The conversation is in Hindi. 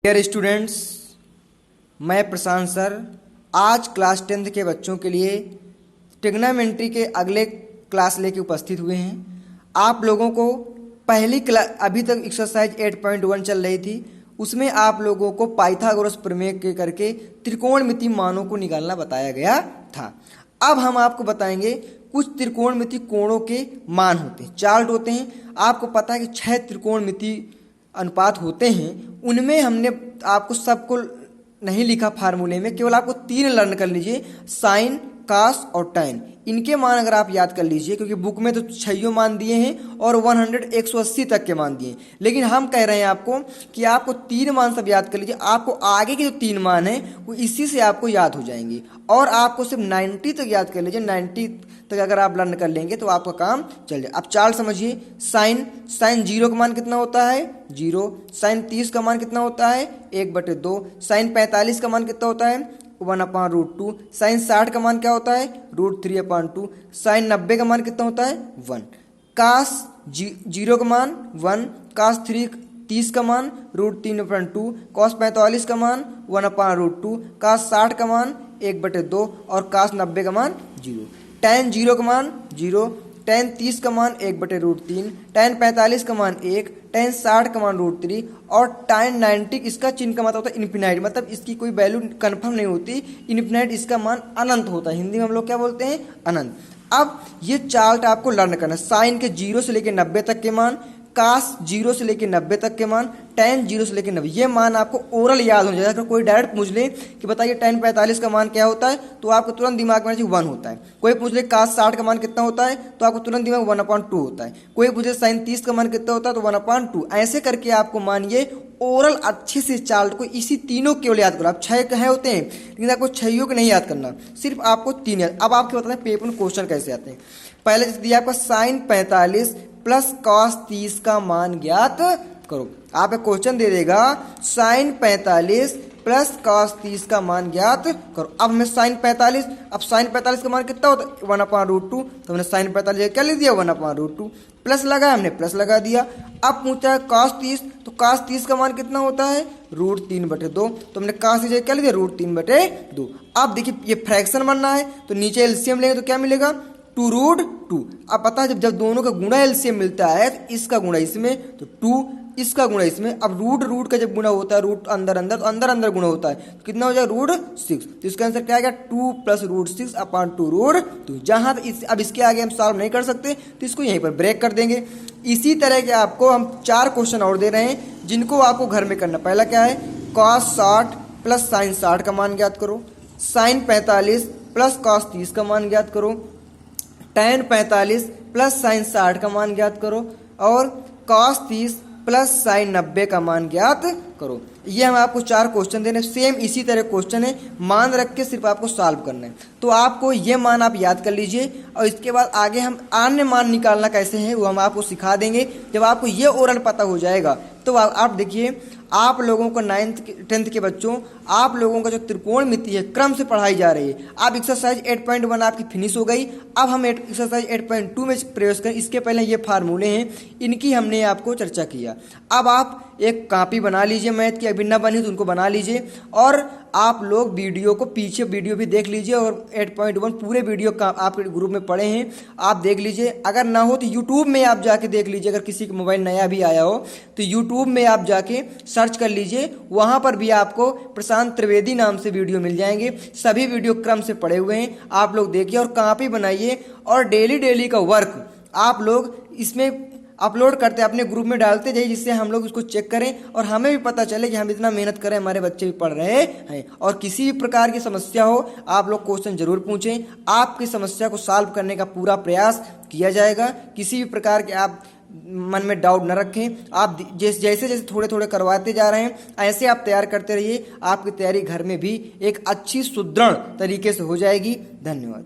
डियर स्टूडेंट्स, मैं प्रशांत सर आज क्लास 10th के बच्चों के लिए ट्रिग्नोमेट्री के अगले क्लास लेके उपस्थित हुए हैं। आप लोगों को पहली क्लास अभी तक एक्सरसाइज 8.1 चल रही थी, उसमें आप लोगों को पाइथागोरस प्रमेय के करके त्रिकोणमिति मानों को निकालना बताया गया था। अब हम आपको बताएंगे कुछ त्रिकोणमिति कोणों के मान होते हैं, चार्ट होते हैं। आपको पता है कि 6 त्रिकोणमिति अनुपात होते हैं, उनमें हमने आपको सबको नहीं लिखा फार्मूले में, केवल आपको 3 लर्न कर लीजिए, साइन, कास और टैन। इनके मान अगर आप याद कर लीजिए, क्योंकि बुक में तो 6 मान दिए हैं और 180 तक के मान दिए हैं, लेकिन हम कह रहे हैं आपको कि आपको 3 मान सब याद कर लीजिए। आपको आगे के जो 3 मान हैं वो इसी से आपको याद हो जाएंगे, और आपको सिर्फ 90 तक याद कर लीजिए। 90 तक अगर आप लर्न कर लेंगे तो आपका काम चल जाए। अब चार्ट समझिए, साइन 0 का मान कितना होता है 0, साइन 30 का मान कितना होता है 1/2, साइन 45 का मान कितना होता है 1/√2, साइन 60 का मान क्या होता है √3/2, साइन 90 का मान कितना होता है 1, कास 0 का मान 1, कास 30 का मान √3/2, कॉस 45 का मान 1/√2, कास 60 का मान 1/2 और कास 90 का मान 0, टैन 0 का मान 0, टैन 30 का मान 1/√3, टैन 45 का मान 1, टैन 60 का मान √3 और टैन 90 इसका चिन्ह का मतलब होता है इन्फिनाइट, मतलब इसकी कोई वैल्यू कंफर्म नहीं होती। इन्फिनाइट इसका मान अनंत होता है, हिंदी में हम लोग क्या बोलते हैं अनंत। अब ये चार्ट आपको लर्न करना है, साइन के 0 से लेकर 90 तक के मान, कास 0 से लेकर 90 तक के मान, टैन 0 से लेकर 90, ये मान आपको ओरल याद हो जाएगा। अगर कोई डायरेक्ट पूछ ले कि बताइए टैन 45 का मान क्या होता है, तो आपको तुरंत दिमाग में 1 होता है। कोई पूछ ले कास 60 का मान कितना होता है, तो आपको तुरंत दिमाग 1/2 होता है। कोई पूछे साइन 30 का मान कितना होता है, तो 1/2। ऐसे करके आपको मानिए ओरल अच्छे से चार्ट को इसी तीनों केवल याद करो। आप 6 कहे होते हैं, लेकिन आपको 6 को नहीं याद करना, सिर्फ आपको 3 याद। अब आपके बताते हैं पेपर में क्वेश्चन कैसे आते हैं। पहले दिया आपका साइन 45 प्लस कॉस 30 का मान ज्ञात करो। आप एक क्वेश्चन दे देगा साइन 45 प्लस कॉस 30 का मान ज्ञात करो। अब हमें साइन 45, अब साइन 45 का मान कितना होता है 1/√2, तो हमने साइन 45 क्या लिख दिया 1/√2, प्लस लगा हमने प्लस लगा दिया। अब पूछा है कॉस 30, तो कॉस 30 का मान कितना होता है √3/2, तो हमने कॉस 30 क्या लिख दिया √3/2। अब देखिए ये फ्रैक्शन बनना है, तो नीचे एलसीएम लेंगे तो क्या मिलेगा 2√2। अब पता है जब दोनों का गुणा एलसीएम मिलता है, तो इसका गुणा इसमें तो 2, इसका गुणा इसमें। अब रूट का जब गुणा होता है, रूट अंदर अंदर तो अंदर अंदर गुणा होता है, तो कितना हो जाएगा √6। तो इसका आंसर क्या आ गया 2 + √6/2√2। जहां अब इसके आगे हम सॉल्व नहीं कर सकते, तो इसको यहीं पर ब्रेक कर देंगे। इसी तरह के आपको हम 4 क्वेश्चन और दे रहे हैं, जिनको आपको घर में करना। पहला क्या है, कॉस 60 प्लस साइन 60 का मान ज्ञात करो, साइन 45 प्लस कॉस 30 का मान ज्ञात करो, टैन 45 प्लस साइन 60 का मान ज्ञात करो, और कॉस 30 प्लस साइन 90 का मान ज्ञात करो। ये हम आपको 4 क्वेश्चन देने, सेम इसी तरह क्वेश्चन है, मान रख के सिर्फ आपको सॉल्व करना है। तो आपको ये मान आप याद कर लीजिए, और इसके बाद आगे हम अन्य मान निकालना कैसे है वो हम आपको सिखा देंगे। जब आपको ये ओरल पता हो जाएगा, तो आप देखिए आप लोगों को 9th 10th के बच्चों, आप लोगों का जो त्रिकोणमिति है क्रम से पढ़ाई जा रही है। अब एक्सरसाइज 8.1 आपकी फिनिश हो गई। अब हम एक्सरसाइज 8.2 में प्रवेश करें। इसके पहले ये फार्मूले हैं, इनकी हमने आपको चर्चा किया। अब आप एक कॉपी बना लीजिए मैथ की, अभी ना बनी तो उनको बना लीजिए, और आप लोग वीडियो को पीछे वीडियो भी देख लीजिए, और 8.1 पूरे वीडियो का आपके ग्रुप में पढ़े हैं, आप देख लीजिए। अगर ना हो तो यूट्यूब में आप जाके देख लीजिए। अगर किसी का मोबाइल नया भी आया हो तो यूट्यूब में आप जाके सर्च कर लीजिए, वहां पर भी आपको प्रशांत त्रिवेदी नाम से वीडियो मिल जाएंगे। सभी वीडियो क्रम से पड़े हुए हैं, आप लोग देखिए और कॉपी बनाइए, और डेली का वर्क आप लोग इसमें अपलोड करते अपने ग्रुप में डालते जाइए, जिससे हम लोग उसको चेक करें और हमें भी पता चले कि हम इतना मेहनत करें, हमारे बच्चे भी पढ़ रहे हैं। और किसी भी प्रकार की समस्या हो, आप लोग क्वेश्चन जरूर पूछें, आपकी समस्या को सॉल्व करने का पूरा प्रयास किया जाएगा। किसी भी प्रकार के आप मन में डाउट न रखें। आप जैसे जैसे थोड़े थोड़े करवाते जा रहे हैं, ऐसे आप तैयार करते रहिए। आपकी तैयारी घर में भी एक अच्छी सुदृढ़ तरीके से हो जाएगी। धन्यवाद।